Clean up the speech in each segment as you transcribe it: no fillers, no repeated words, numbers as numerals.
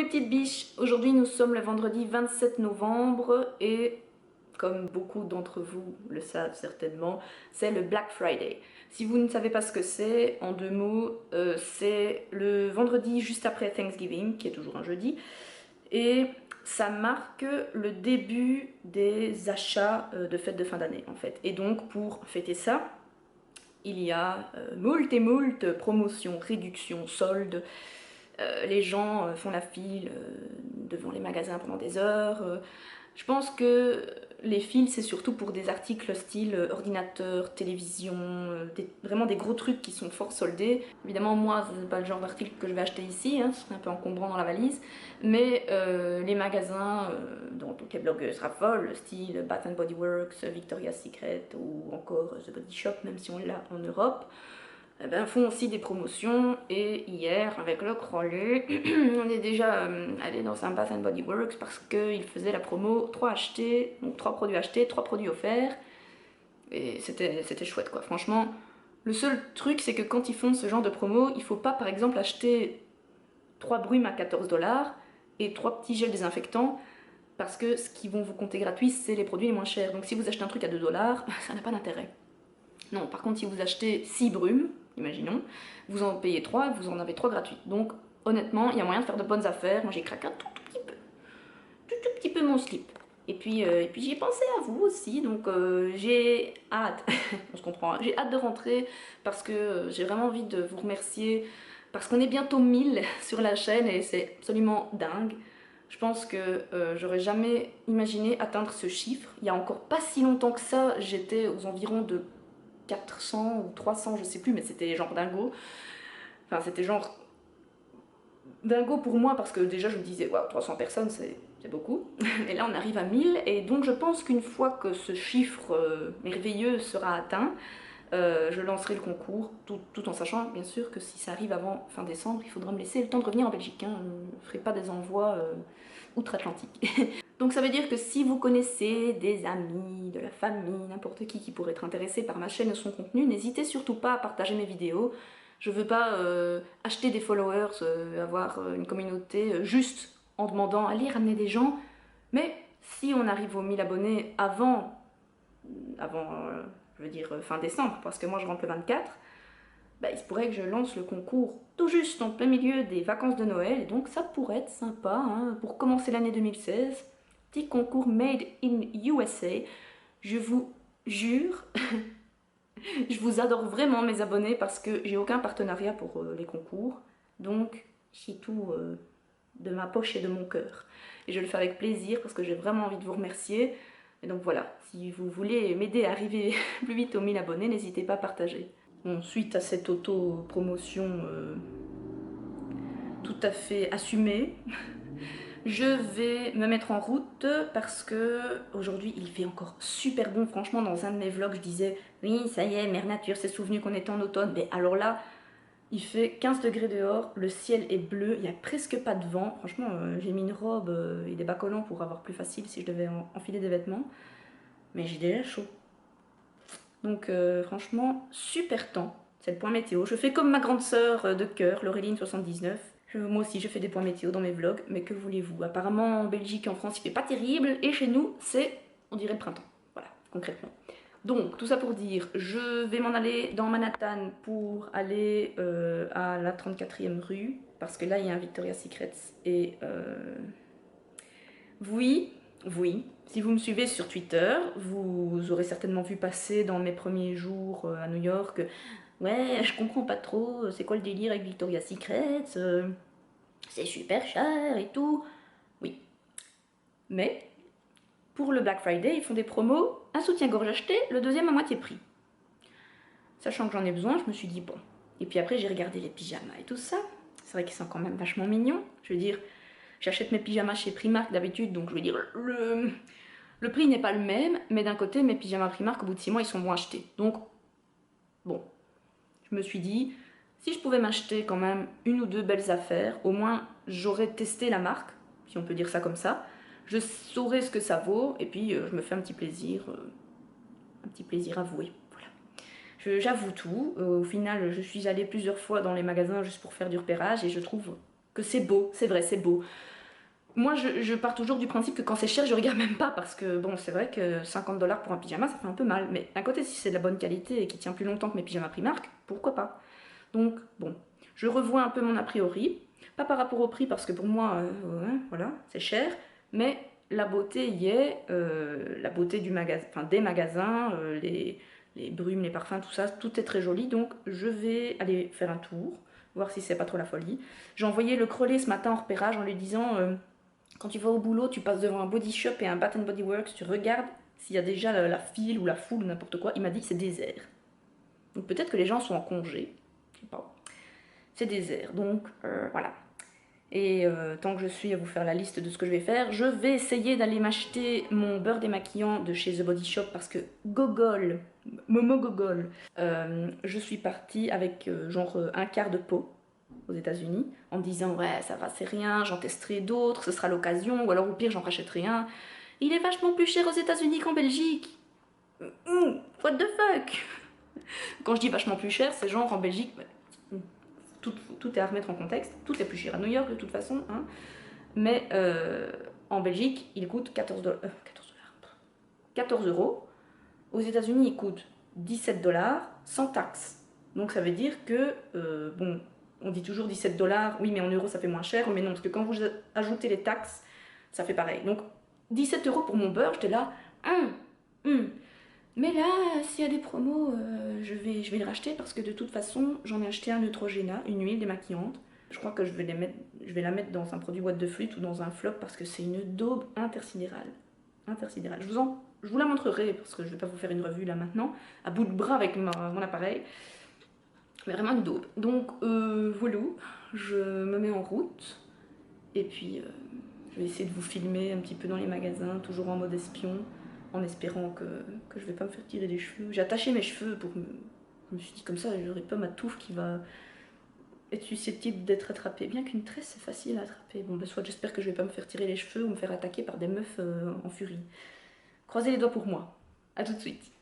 mes petites biches, aujourd'hui nous sommes le vendredi 27 novembre et comme beaucoup d'entre vous le savent certainement, c'est le Black Friday. Si vous ne savez pas ce que c'est, en deux mots, c'est le vendredi juste après Thanksgiving, qui est toujours un jeudi, et ça marque le début des achats de fêtes de fin d'année en fait. Et donc pour fêter ça, il y a moult et moult promotions, réductions, soldes. Les gens font la file devant les magasins pendant des heures. Je pense que les files, c'est surtout pour des articles style ordinateur, télévision, vraiment des gros trucs qui sont fort soldés. Évidemment, moi, c'est pas le genre d'article que je vais acheter ici, hein, ce serait un peu encombrant dans la valise. Mais les magasins dont toutes les blogueuses raffolent, style Bath and Body Works, Victoria's Secret ou encore The Body Shop, même si on l'a en Europe, eh ben, font aussi des promotions. Et hier, avec le crollet, on est déjà allé dans un Bath and Body Works parce qu'ils faisaient la promo 3 achetés, donc 3 produits achetés, 3 produits offerts. Et c'était chouette quoi, franchement. Le seul truc, c'est que quand ils font ce genre de promo, il faut pas par exemple acheter 3 brumes à 14$ et 3 petits gels désinfectants parce que ce qu'ils vont vous compter gratuit, c'est les produits les moins chers. Donc si vous achetez un truc à 2$, ça n'a pas d'intérêt. Non, par contre, si vous achetez 6 brumes, imaginons, vous en payez 3, vous en avez 3 gratuites. Donc, honnêtement, il y a moyen de faire de bonnes affaires. Moi, j'ai craqué un tout petit peu mon slip. Et puis j'ai pensé à vous aussi, donc j'ai hâte, on se comprend, hein. J'ai hâte de rentrer parce que j'ai vraiment envie de vous remercier parce qu'on est bientôt 1000 sur la chaîne et c'est absolument dingue. Je pense que j'aurais jamais imaginé atteindre ce chiffre. Il y a encore pas si longtemps que ça, j'étais aux environs de 400 ou 300, je sais plus, mais c'était genre dingo. Enfin, c'était genre dingo pour moi parce que déjà je me disais, waouh, 300 personnes, c'est beaucoup. Et là, on arrive à 1000, et donc je pense qu'une fois que ce chiffre merveilleux sera atteint, je lancerai le concours, tout en sachant bien sûr que si ça arrive avant fin décembre, il faudra me laisser le temps de revenir en Belgique, hein. Je ne ferai pas des envois outre-Atlantique. Donc ça veut dire que si vous connaissez des amis, de la famille, n'importe qui pourrait être intéressé par ma chaîne et son contenu, n'hésitez surtout pas à partager mes vidéos. Je veux pas acheter des followers, avoir une communauté juste en demandant allez ramener des gens, mais si on arrive aux 1000 abonnés avant je veux dire fin décembre, parce que moi je rentre le 24, bah, il se pourrait que je lance le concours tout juste en plein milieu des vacances de Noël, et donc ça pourrait être sympa hein, pour commencer l'année 2016. Petit concours Made in USA. Je vous jure, je vous adore vraiment mes abonnés parce que j'ai aucun partenariat pour les concours, donc c'est tout de ma poche et de mon cœur. Et je le fais avec plaisir parce que j'ai vraiment envie de vous remercier. Et donc voilà, si vous voulez m'aider à arriver plus vite aux 1000 abonnés, n'hésitez pas à partager. Bon, suite à cette auto-promotion tout à fait assumée, je vais me mettre en route parce que aujourd'hui il fait encore super bon. Franchement, dans un de mes vlogs, je disais oui, ça y est, Mère Nature s'est souvenu qu'on était en automne. Mais alors là, il fait 15 degrés dehors, le ciel est bleu, il n'y a presque pas de vent. Franchement, j'ai mis une robe et des bas collants pour avoir plus facile si je devais enfiler des vêtements. Mais j'ai déjà chaud. Donc franchement, super temps. C'est le point météo. Je fais comme ma grande sœur de cœur, Laureline79. Moi aussi, je fais des points météo dans mes vlogs, mais que voulez-vous? Apparemment, en Belgique et en France, il fait pas terrible, et chez nous, c'est, on dirait, le printemps. Voilà, concrètement. Donc, tout ça pour dire, je vais m'en aller dans Manhattan pour aller à la 34e rue, parce que là, il y a un Victoria's Secret, et oui, oui, si vous me suivez sur Twitter, vous aurez certainement vu passer dans mes premiers jours à New York, ouais, je comprends pas trop, c'est quoi le délire avec Victoria's Secret, c'est super cher et tout. Oui, mais pour le Black Friday, ils font des promos, un soutien-gorge acheté, le deuxième à moitié prix. Sachant que j'en ai besoin, je me suis dit bon. Et puis après, j'ai regardé les pyjamas et tout ça. C'est vrai qu'ils sont quand même vachement mignons. Je veux dire, j'achète mes pyjamas chez Primark d'habitude, donc je veux dire, le prix n'est pas le même, mais d'un côté, mes pyjamas Primark, au bout de 6 mois, ils sont moins achetés. Donc, bon, je me suis dit, si je pouvais m'acheter quand même une ou deux belles affaires, au moins j'aurais testé la marque, si on peut dire ça comme ça. Je saurais ce que ça vaut, et puis je me fais un petit plaisir avoué. Voilà. J'avoue tout. Au final, je suis allée plusieurs fois dans les magasins juste pour faire du repérage, et je trouve que c'est beau, c'est vrai, c'est beau. Moi, je pars toujours du principe que quand c'est cher, je regarde même pas parce que bon, c'est vrai que 50 $ pour un pyjama, ça fait un peu mal. Mais d'un côté, si c'est de la bonne qualité et qui tient plus longtemps que mes pyjamas Primark, pourquoi pas? Donc, bon, je revois un peu mon a priori. Pas par rapport au prix parce que pour moi, ouais, voilà, c'est cher. Mais la beauté y est, la beauté du magasin, enfin des magasins, les brumes, les parfums, tout ça, tout est très joli. Donc, je vais aller faire un tour, voir si c'est pas trop la folie. J'ai envoyé le Crollet ce matin en repérage en lui disant. Quand tu vas au boulot, tu passes devant un body shop et un Bath Body Works, tu regardes s'il y a déjà la file ou la foule ou n'importe quoi. Il m'a dit que c'est désert. Donc peut-être que les gens sont en congé. Je sais pas. C'est désert. Donc voilà. Et tant que je suis à vous faire la liste de ce que je vais faire, je vais essayer d'aller m'acheter mon beurre démaquillant de chez The Body Shop parce que Gogol, Momo Gogol, je suis partie avec genre un quart de pot aux États-Unis en me disant ouais ça va c'est rien, j'en testerai d'autres, ce sera l'occasion ou alors au pire j'en rachèterai un. Il est vachement plus cher aux États-Unis qu'en Belgique. What the fuck. Quand je dis vachement plus cher, c'est genre en Belgique tout est à remettre en contexte, tout est plus cher à New York de toute façon, hein. Mais en Belgique il coûte 14 €. Aux États-Unis il coûte 17 $ sans taxe. Donc ça veut dire que bon, on dit toujours 17 $, oui mais en euros ça fait moins cher, mais non, parce que quand vous ajoutez les taxes, ça fait pareil. Donc 17 € pour mon beurre, j'étais là, mais là, s'il y a des promos, je vais le racheter parce que de toute façon, j'en ai acheté un Neutrogena, une huile démaquillante. Je crois que je vais la mettre dans un produit boîte de flûte ou dans un flop parce que c'est une daube intersidérale. Intersidérale. Je vous la montrerai parce que je vais pas vous faire une revue là maintenant, à bout de bras avec mon appareil. Mais vraiment une daube. Donc voilà, je me mets en route et puis je vais essayer de vous filmer un petit peu dans les magasins, toujours en mode espion, en espérant que je vais pas me faire tirer les cheveux. J'ai attaché mes cheveux pour me... Je me suis dit comme ça, j'aurai pas ma touffe qui va être susceptible d'être attrapée. Bien qu'une tresse c'est facile à attraper. Bon ben soit j'espère que je vais pas me faire tirer les cheveux ou me faire attaquer par des meufs en furie. Croisez les doigts pour moi. A tout de suite.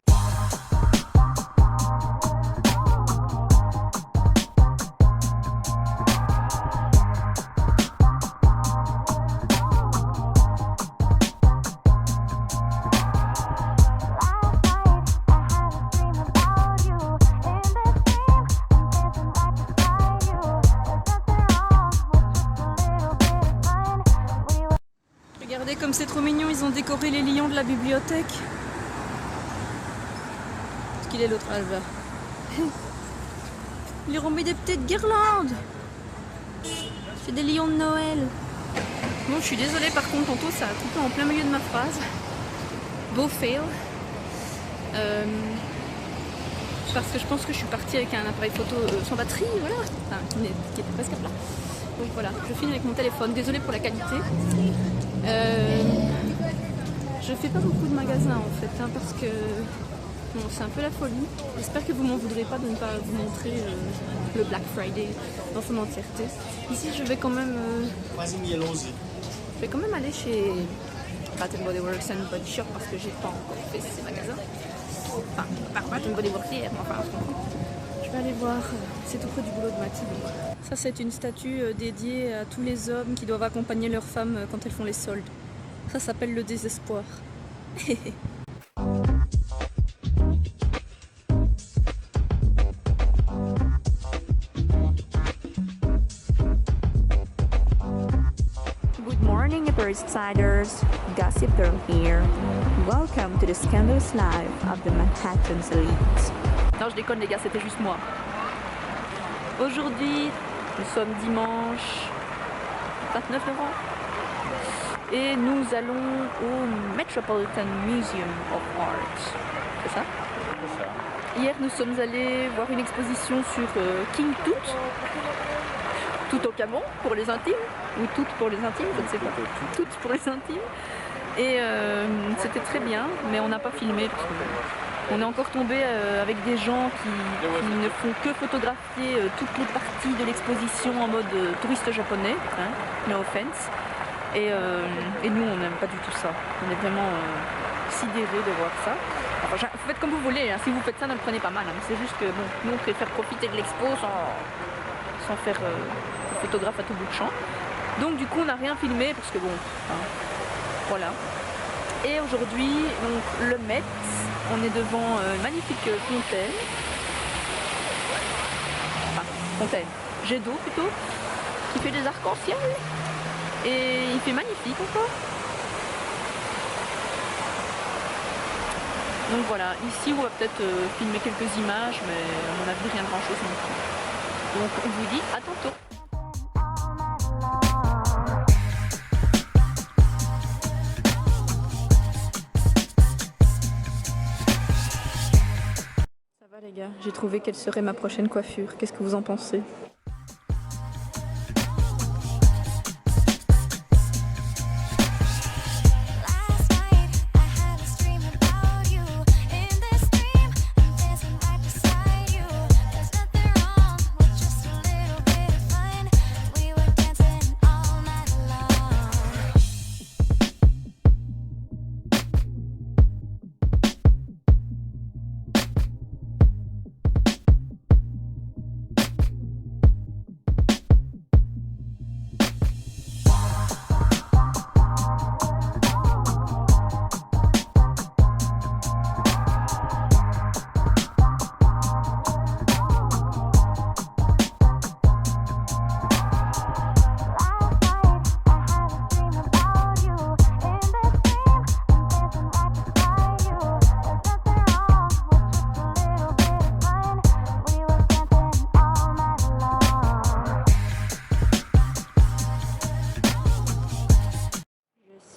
Regardez comme c'est trop mignon, ils ont décoré les lions de la bibliothèque. Est-ce qu'il est l'autre Albert? Ils leur ont mis des petites guirlandes. C'est des lions de Noël. Bon, je suis désolée par contre, tantôt ça a coupé en plein milieu de ma phrase. Beau fail. Parce que je pense que je suis partie avec un appareil photo sans batterie, voilà. Enfin, qui était presque à plat. Donc voilà, je filme avec mon téléphone. Désolée pour la qualité. Je fais pas beaucoup de magasins en fait, hein, parce que bon, c'est un peu la folie. J'espère que vous m'en voudrez pas de ne pas vous montrer le Black Friday dans son entièreté. Ici, je vais quand même aller chez Bath Body Works and Body Shop parce que j'ai pas encore fait ces magasins. Enfin, par Bath Body Works hier, mais enfin, je vais aller voir. C'est tout près du boulot de Mathilde. Ça, c'est une statue dédiée à tous les hommes qui doivent accompagner leurs femmes quand elles font les soldes. Ça s'appelle le désespoir. Good morning, Earthsiders. Gossip Girl here. Welcome to the scandalous life of the Manhattan's elite. Non, je déconne les gars, c'était juste moi. Aujourd'hui, nous sommes dimanche 29 novembre et nous allons au Metropolitan Museum of Art. C'est ça? C'est ça. Hier, nous sommes allés voir une exposition sur King Tut. Toutankhamon pour les intimes, ou toutes pour les intimes, je ne sais pas. Toutes pour les intimes. Et c'était très bien, mais on n'a pas filmé parce qu'on est encore tombé avec des gens qui ne font que photographier toutes les parties de l'exposition en mode touriste japonais, hein, no offense. Et nous, on n'aime pas du tout ça. On est vraiment sidérés de voir ça. Enfin, vous faites comme vous voulez, hein. Si vous faites ça, ne le prenez pas mal. Hein. C'est juste que bon, nous, on préfère profiter de l'expo sans faire photographe à tout bout de champ. Donc du coup on n'a rien filmé parce que bon, hein, voilà. Et aujourd'hui, donc le Met, on est devant une magnifique fontaine. Enfin, fontaine, jet d'eau plutôt, qui fait des arcs-en-ciel. Et il fait magnifique encore. Donc voilà, ici on va peut-être filmer quelques images, mais à mon avis rien de grand chose non plus. Donc on vous dit à tantôt. Ça va les gars, j'ai trouvé quelle serait ma prochaine coiffure. Qu'est-ce que vous en pensez?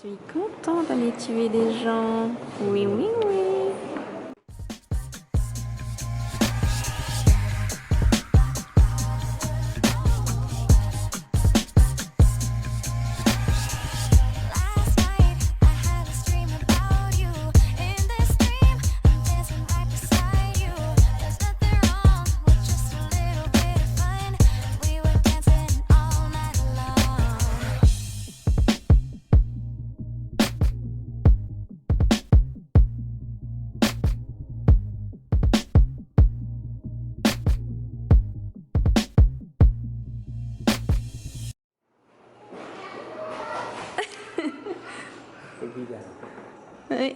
Je suis content d'aller tuer des gens. Oui, oui, oui. Oui,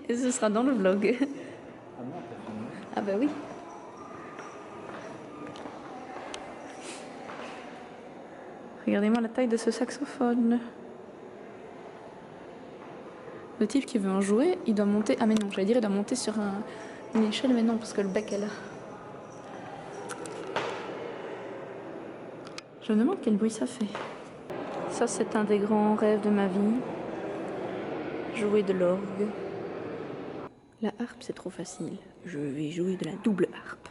et ce sera dans le vlog. Ah bah oui. Regardez-moi la taille de ce saxophone. Le type qui veut en jouer, il doit monter... Ah mais non, j'allais dire il doit monter sur une échelle, mais non, parce que le bec est là. Je me demande quel bruit ça fait. Ça, c'est un des grands rêves de ma vie. Jouer de l'orgue. La harpe, c'est trop facile. Je vais jouer de la double harpe.